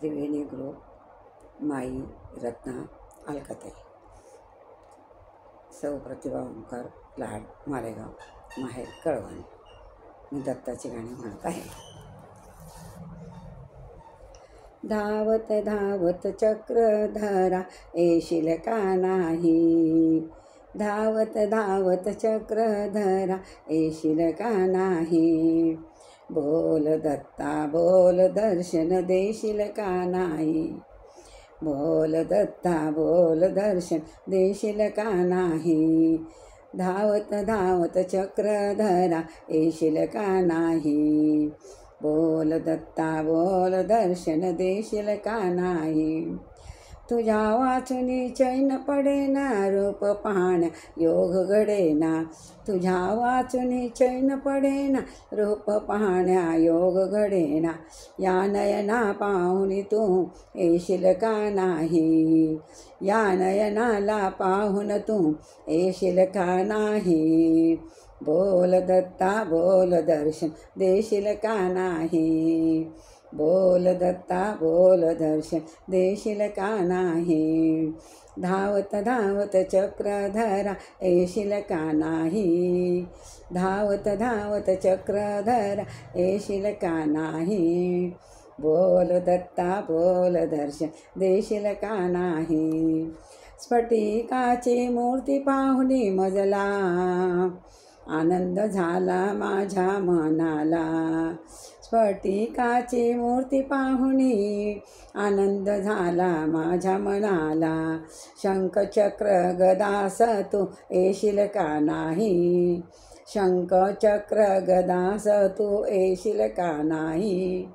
त्रिवेणी group, माई रत्ना अलकाताई, सौ प्रतिभा ओंकार लाड मालेगाव, माहेर कळवण. मी दत्ताची गाणी म्हणत आहे. धावत धावत चक्रधरा येशील का नाही, धावत धावत चक्रधरा येशील का नाही, बोल दत्ता बोल दर्शन देशील का नाही, बोल दत्ता बोल दर्शन देशील का नाही, धावत धावत चक्रधरा येशील का नाही, बोल दत्ता बोल दर्शन देशील का नाही, तुझ्या वाचुनी चैन पडेना रूप पाहण्या योग घडेना, तुझ्या वाचुनी चैन पडेना रूप पाहण्या योग घडेना, या नयना पाहुनी तू येशील का नाही, या नयनाला पाहून तू येशील का नाही, बोल दत्ता बोल दर्शन देशील का नाही, बोल दत्ता बोल दर्शन देशील का नाही, धावत धावत चक्रधरा येशील का नाही, धावत धावत चक्रधरा येशील का नाही, बोल दत्ता बोल दर्शन देशील का नाही, स्फटिकाची मूर्ती पाहुनी मजला आनंद झाला माझ्या मनाला, स्फटिकाची मूर्ती पाहुनी आनंद झाला माझ्या मनाला, शंख चक्र गदास तू येशील का नाही, शंख चक्र गदास तू येशील का नाही,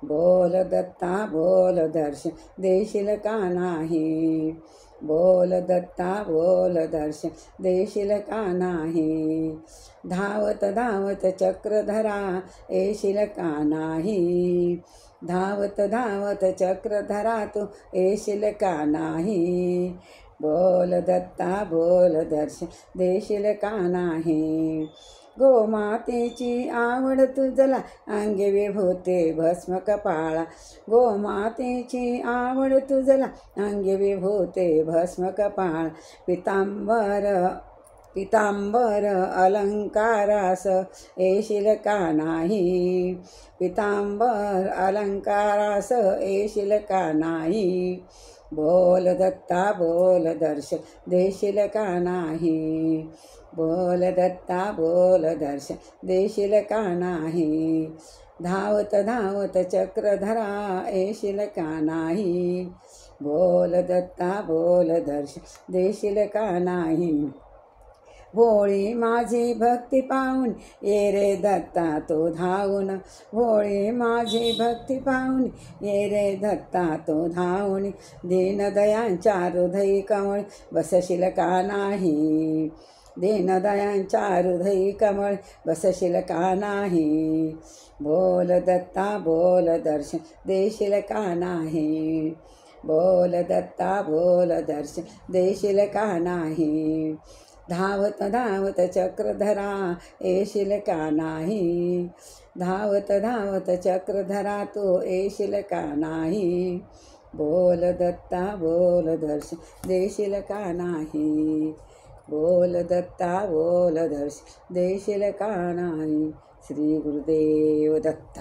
बोल दत्ता बोल दर्शन देशील का नाही, बोल दत्ता बोल दर्शन देशील का नाही, धावत धावत चक्रधरा येशील का नाही, धावत धावत चक्रधरा तू येशील का नाही, बोल दत्ता बोल दर्शन देशील का नाही, गोमातेची आवड तुझला अंगे विभूते भस्म कपाळा, गोमातेची आवड तुझला अंगे विभूते भस्म कपाळ, पितांबर अलंकारास येशील का नाही, पितांबर अलंकारास येशील का नाही, बोल दत्ता बोल दर्शन देशील का नाही, बोल दत्ता बोल दर्शन देशील का नाही, धावत धावत चक्रधरा येशील का नाही, बोल दत्ता बोल दर्शन देशील का नाही, भोळी माझी भक्ती पाहून ये रे दत्ता तो धावून, भोळी माझी भक्ती पाहून ये रे दत्ता तो धावून, दीनदयांच्या हृदयी कमळ बसशील का नाही, दीनदयांच्या हृदयी कमळ बसशील का नाही, बोल दत्ता बोल दर्शन देशील का नाही, बोल दत्ता बोल दर्शन देशील का नाही, धावत धावत चक्रधरा येशील का नाही, धावत धावत चक्रधरा तू येशील का नाही, बोल दत्ता बोल दर्शन देशील का नाही, बोल दत्ता बोल दर्शन देशील का नाही. श्री गुरुदेव दत्त.